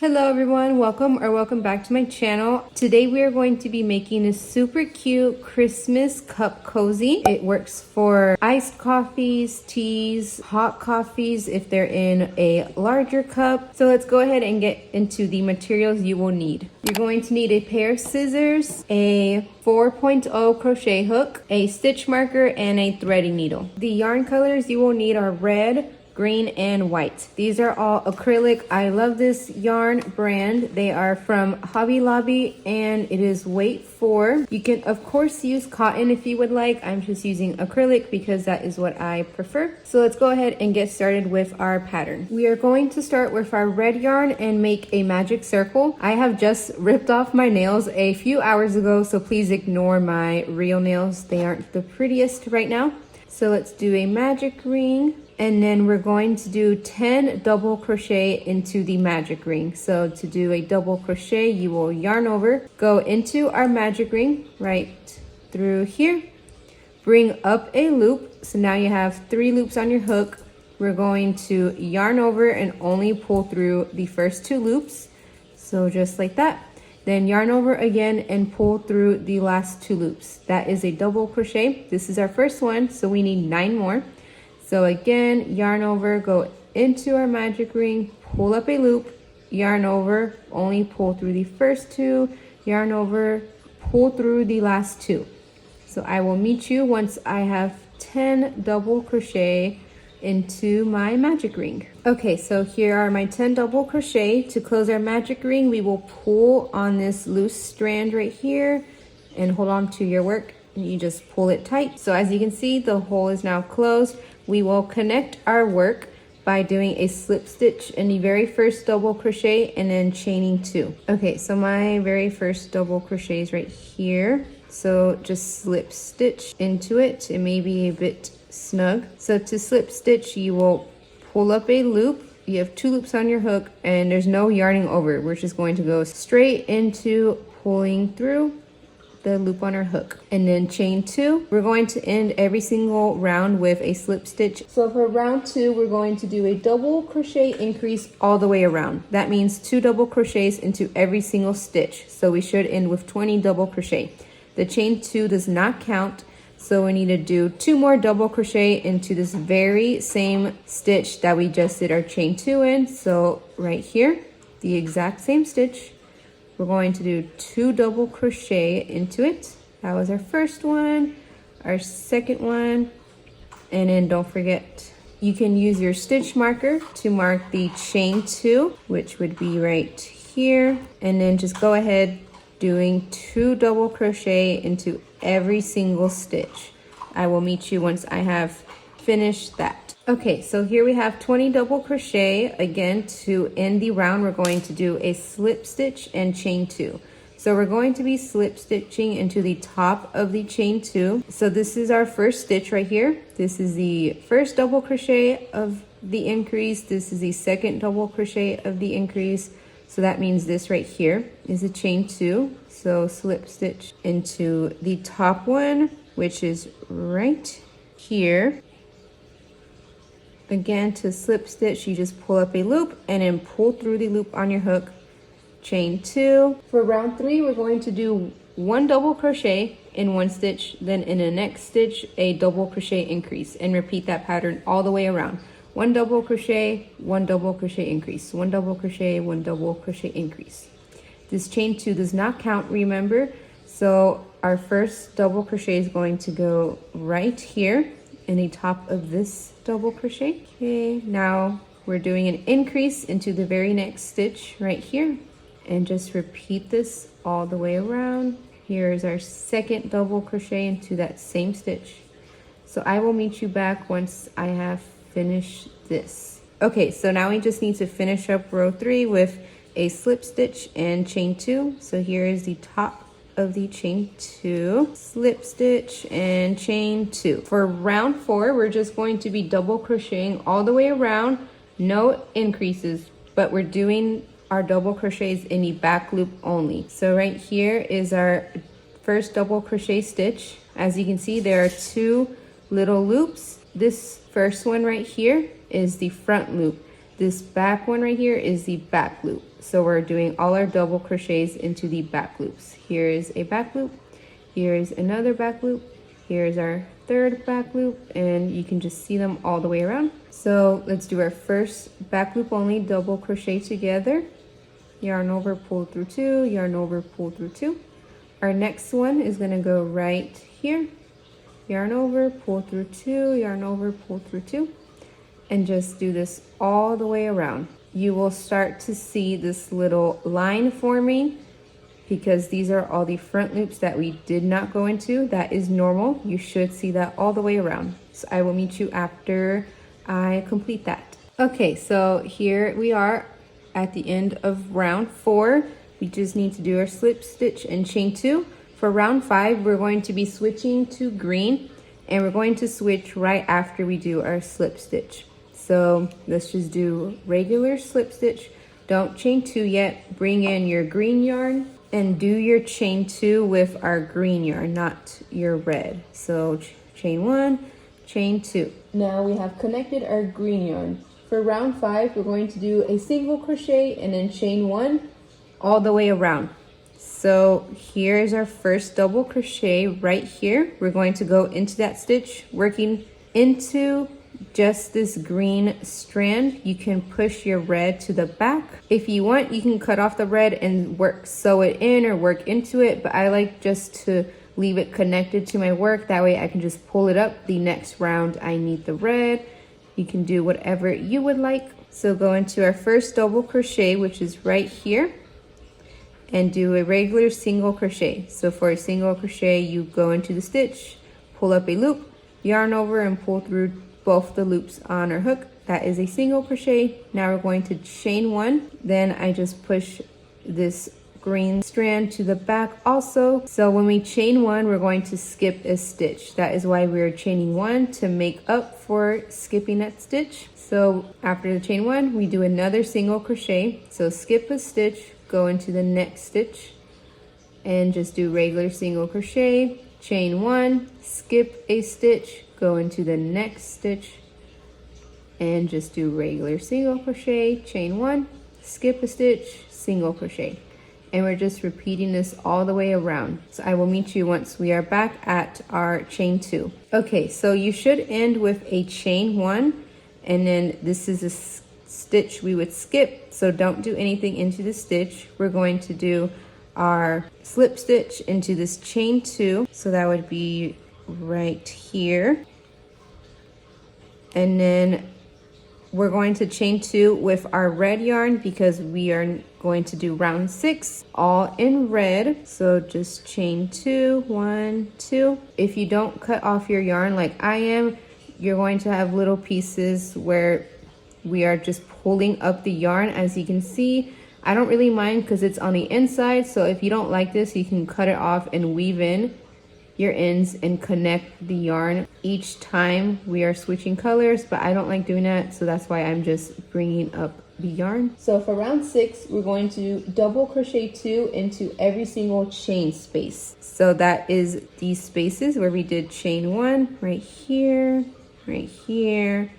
Hello everyone, welcome back to my channel. Today we are going to be making a super cute Christmas cup cozy. It works for iced coffees, teas, hot coffees if they're in a larger cup. So let's go ahead and get into the materials you will need. You're going to need a pair of scissors, a 4.0 crochet hook, a stitch marker, and a threading needle. The yarn colors you will need are red, green, and white. These are all acrylic. I love this yarn brand. They are from Hobby Lobby and it is weight 4. You can of course use cotton if you would like. I'm just using acrylic because that is what I prefer. So let's go ahead and get started with our pattern. We are going to start with our red yarn and make a magic circle. I have just ripped off my nails a few hours ago, so please ignore my real nails. They aren't the prettiest right now. So let's do a magic ring. And then we're going to do 10 double crochet into the magic ring. So to do a double crochet, you will yarn over, go into our magic ring right through here, bring up a loop. So now you have 3 loops on your hook. We're going to yarn over and only pull through the first 2 loops. So just like that. Then yarn over again and pull through the last 2 loops. That is a double crochet. This is our first one, so we need 9 more. So again, yarn over, go into our magic ring, pull up a loop, yarn over, only pull through the first 2, yarn over, pull through the last 2. So I will meet you once I have 10 double crochet into my magic ring. Okay, so here are my 10 double crochet. To close our magic ring, we will pull on this loose strand right here and hold on to your work. You just pull it tight. So as you can see, the hole is now closed. We will connect our work by doing a slip stitch in the very first double crochet and then chaining 2. Okay, so my very first double crochet is right here. So just slip stitch into it. It may be a bit snug. So to slip stitch, you will pull up a loop. You have 2 loops on your hook and there's no yarning over. We're just going to go straight into pulling through the loop on our hook and then chain 2. We're going to end every single round with a slip stitch. So for round 2, we're going to do a double crochet increase all the way around. That means 2 double crochets into every single stitch. So we should end with 20 double crochet. The chain 2 does not count, so we need to do 2 more double crochet into this very same stitch that we just did our chain 2 in. So right here, the exact same stitch. We're going to do 2 double crochet into it. That was our first one, our second one, and then don't forget, you can use your stitch marker to mark the chain 2, which would be right here, and then just go ahead doing 2 double crochet into every single stitch. I will meet you once I have finished that. Okay, so here we have 20 double crochet. Again, to end the round, we're going to do a slip stitch and chain 2. So we're going to be slip stitching into the top of the chain 2. So this is our first stitch right here. This is the first double crochet of the increase. This is the second double crochet of the increase. So that means this right here is a chain 2. So slip stitch into the top one, which is right here. Again, to slip stitch, you just pull up a loop and then pull through the loop on your hook, chain 2. For round 3, we're going to do 1 double crochet in 1 stitch, then in the next stitch, a double crochet increase, and repeat that pattern all the way around. 1 double crochet, 1 double crochet increase, 1 double crochet, 1 double crochet increase. This chain 2 does not count, remember. So our first double crochet is going to go right here in the top of this double crochet. Okay, now we're doing an increase into the very next stitch right here, and just repeat this all the way around. Here's our second double crochet into that same stitch. So I will meet you back once I have finished this. Okay, so now we just need to finish up row 3 with a slip stitch and chain 2. So here is the top of the chain 2, slip stitch and chain 2. For round 4, we're just going to be double crocheting all the way around, no increases, but we're doing our double crochets in the back loop only. So right here is our first double crochet stitch. As you can see, there are 2 little loops. This first one right here is the front loop. This back one right here is the back loop. So we're doing all our double crochets into the back loops. Here is a back loop, here's another back loop, here's our third back loop, and you can just see them all the way around. So let's do our first back loop only, double crochet together, yarn over, pull through two, yarn over, pull through two. Our next one is going to go right here, yarn over, pull through two, yarn over, pull through two, and just do this all the way around. You will start to see this little line forming because these are all the front loops that we did not go into. That is normal. You should see that all the way around. So I will meet you after I complete that. Okay, so here we are at the end of round 4. We just need to do our slip stitch and chain 2. For round 5, we're going to be switching to green, and we're going to switch right after we do our slip stitch. So let's just do regular slip stitch. Don't chain 2 yet. Bring in your green yarn and do your chain 2 with our green yarn, not your red. So chain 1, chain 2. Now we have connected our green yarn. For round 5, we're going to do a single crochet and then chain 1 all the way around. So here's our first double crochet right here. We're going to go into that stitch, working into just this green strand. You can push your red to the back. If you want, you can cut off the red and sew it in or work into it, but I like just to leave it connected to my work. That way I can just pull it up. The next round I need the red. You can do whatever you would like. So go into our first double crochet, which is right here, and do a regular single crochet. So for a single crochet, you go into the stitch, pull up a loop, yarn over, and pull through both the loops on our hook. That is a single crochet. Now we're going to chain 1. Then I just push this green strand to the back also. So when we chain 1, we're going to skip a stitch. That is why we're chaining 1, to make up for skipping that stitch. So after the chain 1, we do another single crochet. So skip a stitch, go into the next stitch, and just do regular single crochet, chain 1, skip a stitch, go into the next stitch, and just do regular single crochet, chain 1, skip a stitch, single crochet. And we're just repeating this all the way around. So I will meet you once we are back at our chain 2. Okay, so you should end with a chain 1, and then this is a stitch we would skip, so don't do anything into the stitch. We're going to do our slip stitch into this chain 2, so that would be right here, and then we're going to chain 2 with our red yarn because we are going to do round 6 all in red. So just chain 2, 1, 2. If you don't cut off your yarn like I am, you're going to have little pieces where we are just pulling up the yarn. As you can see, I don't really mind because it's on the inside. So if you don't like this, you can cut it off and weave in your ends and connect the yarn each time we are switching colors, but I don't like doing that, so that's why I'm just bringing up the yarn. So for round 6, we're going to double crochet 2 into every single chain space. So that is these spaces where we did chain 1 right here, right here,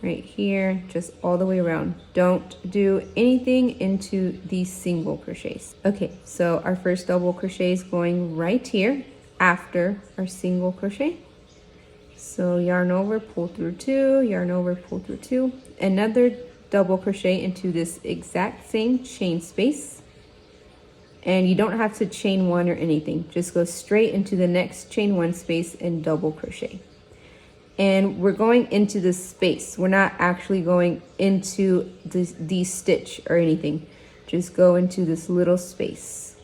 right here, just all the way around. Don't do anything into these single crochets. Okay, so our first double crochet is going right here after our single crochet. So yarn over, pull through 2, yarn over, pull through 2, another double crochet into this exact same chain space. And you don't have to chain 1 or anything, just go straight into the next chain 1 space and double crochet. And we're going into this space. We're not actually going into the stitch or anything. Just go into this little space.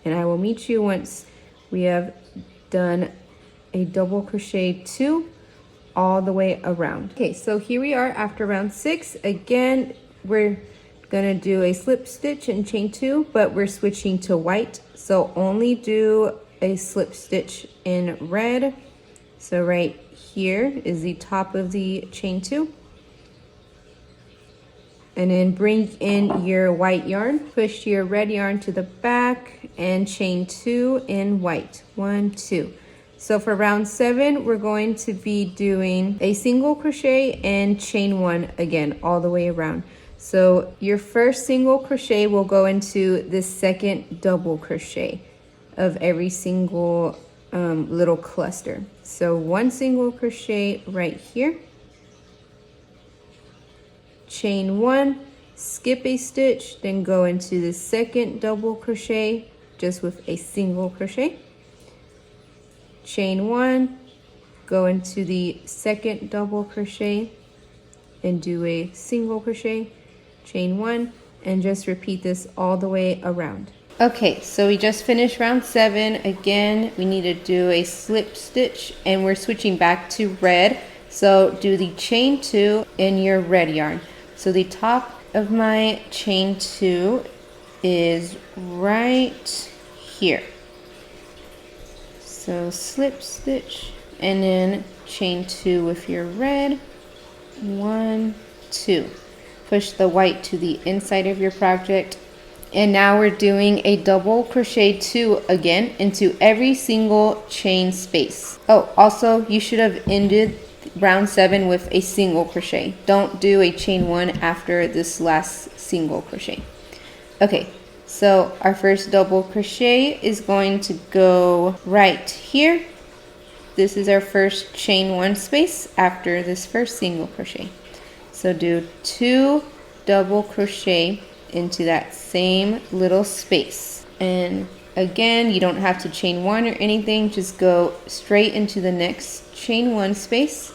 And I will meet you once we have done a double crochet 2 all the way around. Okay, so here we are after round 6. Again, we're gonna do a slip stitch and chain 2, but we're switching to white. So only do a slip stitch in red. So right here is the top of the chain 2. And then bring in your white yarn, push your red yarn to the back and chain 2 in white, 1, 2. So for round 7, we're going to be doing a single crochet and chain 1 again, all the way around. So your first single crochet will go into the second double crochet of every single little cluster. So one single crochet right here, chain one, skip a stitch, then go into the second double crochet just with a single crochet, chain one, go into the second double crochet and do a single crochet, chain one, and just repeat this all the way around. Okay, so we just finished round 7. Again, we need to do a slip stitch and we're switching back to red. So do the chain 2 in your red yarn. So the top of my chain 2 is right here. So slip stitch and then chain 2 with your red. 1, 2. Push the white to the inside of your project. And now we're doing a double crochet 2 again into every single chain space. Oh, also you should have ended round 7 with a single crochet. Don't do a chain 1 after this last single crochet. Okay, so our first double crochet is going to go right here. This is our first chain 1 space after this first single crochet. So do 2 double crochet into that same little space. And again, you don't have to chain 1 or anything, just go straight into the next chain 1 space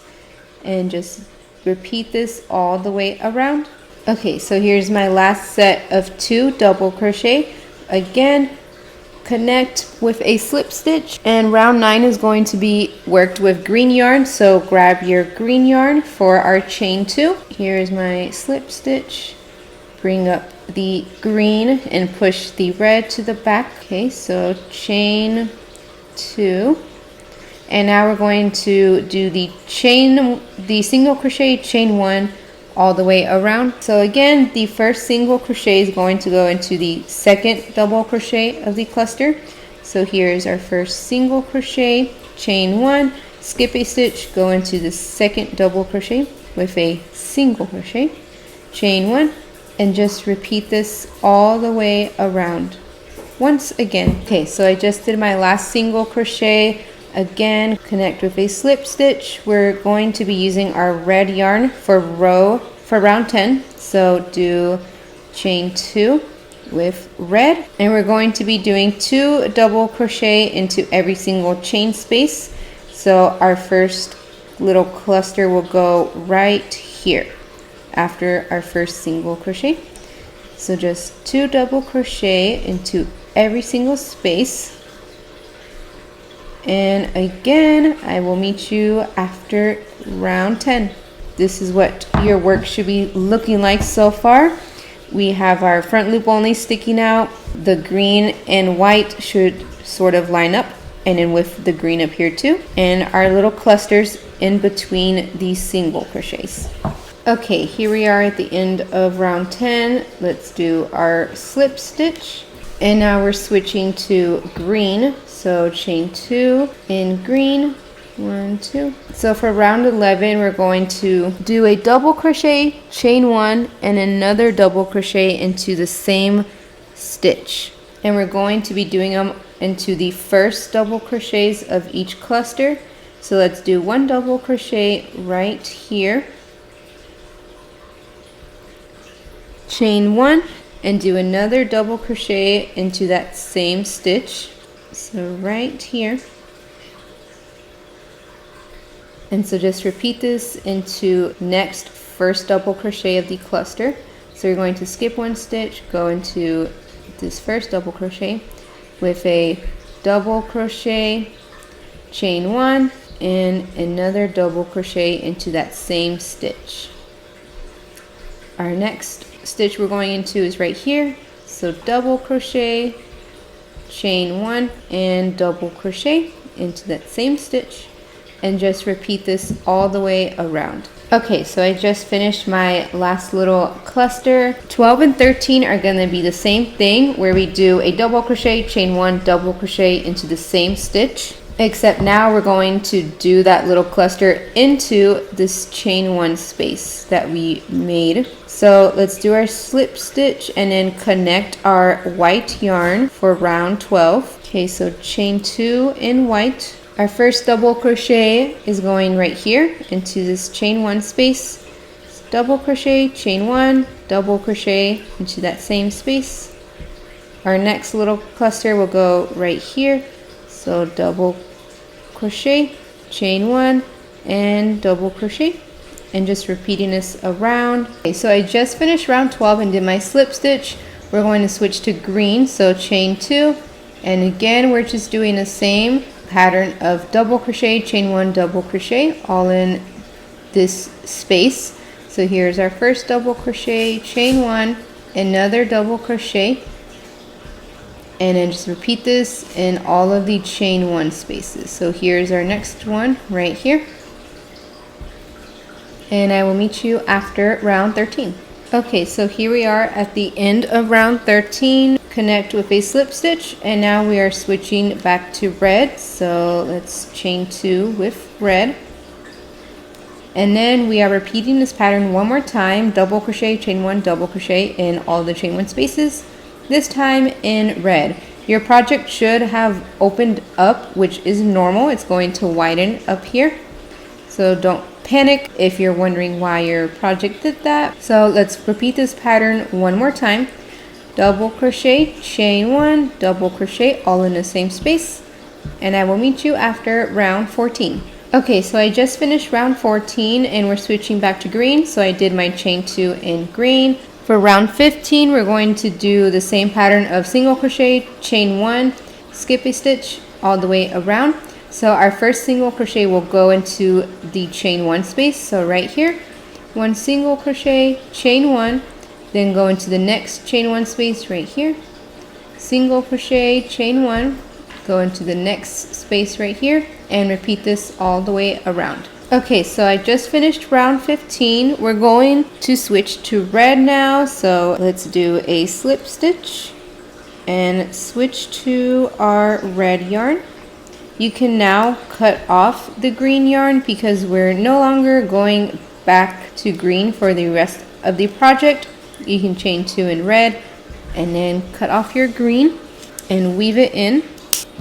and just repeat this all the way around. Okay, so here's my last set of 2 double crochet. Again, connect with a slip stitch, and round 9 is going to be worked with green yarn, so grab your green yarn for our chain 2. Here's my slip stitch. Bring up the green and push the red to the back. Okay, so chain 2. And now we're going to do the single crochet, chain 1 all the way around. So again, the first single crochet is going to go into the second double crochet of the cluster. So here's our first single crochet, chain 1, skip a stitch, go into the second double crochet with a single crochet, chain 1, and just repeat this all the way around once again. Okay, so I just did my last single crochet. Again, connect with a slip stitch. We're going to be using our red yarn for round 10. So do chain 2 with red, and we're going to be doing 2 double crochet into every single chain space. So our first little cluster will go right here after our first single crochet. So just 2 double crochet into every single space. And again, I will meet you after round 10. This is what your work should be looking like so far. We have our front loop only sticking out. The green and white should sort of line up, and then with the green up here too. And our little clusters in between these single crochets. Okay, here we are at the end of round 10. Let's do our slip stitch. And now we're switching to green. So chain 2 in green, 1, 2. So for round 11, we're going to do a double crochet, chain 1, and another double crochet into the same stitch. And we're going to be doing them into the first double crochets of each cluster. So let's do 1 double crochet right here, chain 1, and do another double crochet into that same stitch. So right here. And so just repeat this into next first double crochet of the cluster. So you're going to skip 1 stitch, go into this first double crochet with a double crochet, chain 1, and another double crochet into that same stitch. Our next stitch we're going into is right here. So double crochet, chain 1, and double crochet into that same stitch, and just repeat this all the way around. Okay, so I just finished my last little cluster. 12 and 13 are going to be the same thing, where we do a double crochet, chain 1, double crochet into the same stitch, except now we're going to do that little cluster into this chain 1 space that we made. So let's do our slip stitch and then connect our white yarn for round 12. Okay, so chain 2 in white. Our first double crochet is going right here into this chain 1 space. Double crochet, chain 1, double crochet into that same space. Our next little cluster will go right here. So double crochet, chain 1, and double crochet, and just repeating this around. Okay, so I just finished round 12 and did my slip stitch. We're going to switch to green, so chain 2, and again we're just doing the same pattern of double crochet, chain 1, double crochet, all in this space. So here's our first double crochet, chain 1, another double crochet, and then just repeat this in all of the chain 1 spaces. So here's our next one right here. And I will meet you after round 13. Okay, so here we are at the end of round 13. Connect with a slip stitch, and now we are switching back to red. So let's chain 2 with red. And then we are repeating this pattern one more time. Double crochet, chain 1, double crochet in all the chain 1 spaces. This time in red. Your project should have opened up, which is normal. It's going to widen up here. So don't panic if you're wondering why your project did that. So let's repeat this pattern one more time. Double crochet, chain 1, double crochet, all in the same space. And I will meet you after round 14. Okay, so I just finished round 14 and we're switching back to green. So I did my chain 2 in green. For round 15, we're going to do the same pattern of single crochet, chain 1, skip a stitch all the way around. So our first single crochet will go into the chain 1 space. So right here, 1 single crochet, chain 1, then go into the next chain 1 space right here. Single crochet, chain 1, go into the next space right here, and repeat this all the way around. Okay, so I just finished round 15. We're going to switch to red now. So let's do a slip stitch and switch to our red yarn. You can now cut off the green yarn because we're no longer going back to green for the rest of the project. You can chain 2 in red and then cut off your green and weave it in.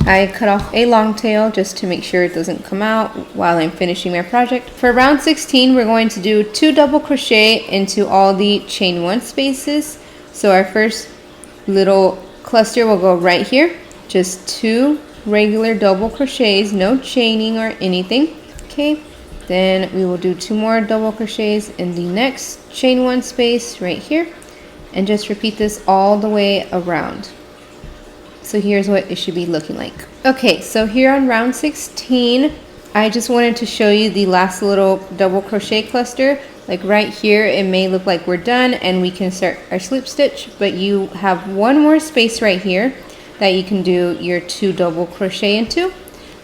I cut off a long tail just to make sure it doesn't come out while I'm finishing my project. For round 16, we're going to do 2 double crochet into all the chain 1 spaces. So our first little cluster will go right here. Just 2 regular double crochets, no chaining or anything. Okay, then we will do 2 more double crochets in the next chain 1 space right here, and just repeat this all the way around. So here's what it should be looking like. Okay, so here on round 16, I just wanted to show you the last little double crochet cluster. Like right here, it may look like we're done and we can start our slip stitch, but you have one more space right here that you can do your 2 double crochet into.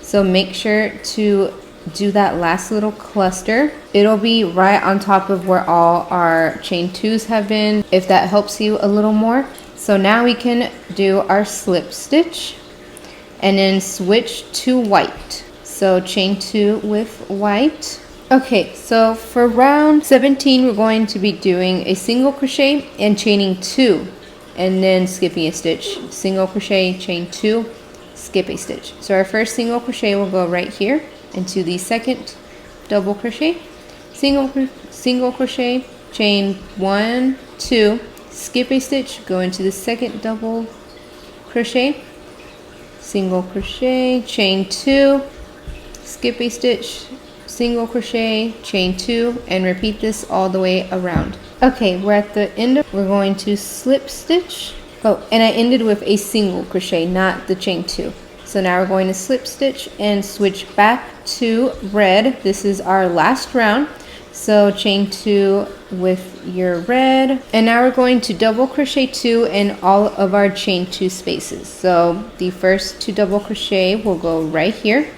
So make sure to do that last little cluster. It'll be right on top of where all our chain 2s have been, if that helps you a little more. So now we can do our slip stitch and then switch to white. So chain 2 with white. Okay, so for round 17, we're going to be doing a single crochet and chaining 2 and then skipping a stitch. Single crochet, chain 2, skip a stitch. So our first single crochet will go right here into the second double crochet, single crochet, chain 1, 2, skip a stitch, go into the second double crochet, single crochet, chain 2, skip a stitch, single crochet, chain 2, and repeat this all the way around. Okay, we're at the end. We're going to slip stitch. Oh, and I ended with a single crochet, not the chain 2. So now we're going to slip stitch and switch back to red. This is our last round. So chain 2 with your red, and now we're going to double crochet 2 in all of our chain 2 spaces. So the first 2 double crochet will go right here.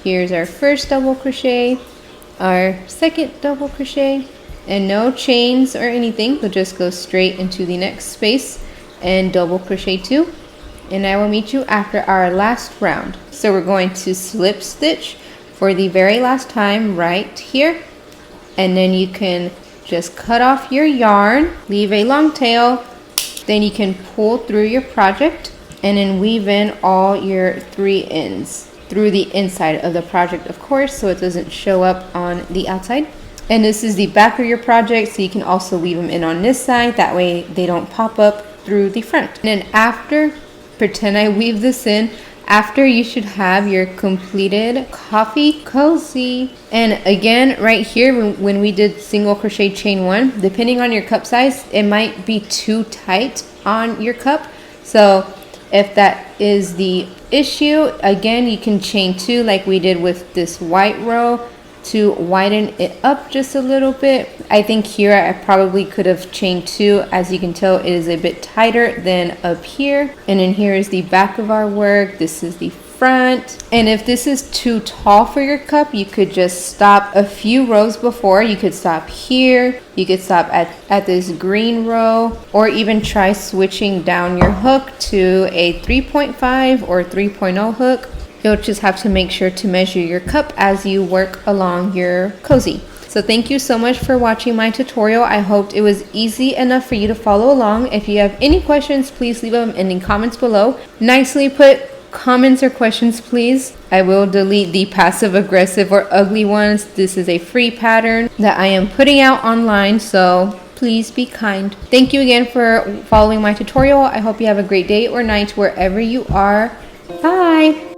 Here's our first double crochet, our second double crochet, and no chains or anything. We'll just go straight into the next space and double crochet 2, and I will meet you after our last round. So we're going to slip stitch for the very last time right here, and then you can just cut off your yarn, leave a long tail, then you can pull through your project and then weave in all your 3 ends through the inside of the project, of course, so it doesn't show up on the outside. And this is the back of your project, so you can also weave them in on this side, that way they don't pop up through the front. And then after, pretend I weave this in, after you should have your completed coffee cozy. And again, right here, when we did single crochet chain 1, depending on your cup size, it might be too tight on your cup. So if that is the issue, again, you can chain 2 like we did with this white row to widen it up just a little bit. I think here I probably could have chained 2. As you can tell, it is a bit tighter than up here. And then here is the back of our work. This is the front. And if this is too tall for your cup, you could just stop a few rows before. You could stop here. You could stop at this green row, or even try switching down your hook to a 3.5 or 3.0 hook. You'll just have to make sure to measure your cup as you work along your cozy. So thank you so much for watching my tutorial. I hoped it was easy enough for you to follow along. If you have any questions, please leave them in the comments below. Nicely put comments or questions, please. I will delete the passive aggressive or ugly ones. This is a free pattern that I am putting out online, so please be kind. Thank you again for following my tutorial. I hope you have a great day or night wherever you are. Bye.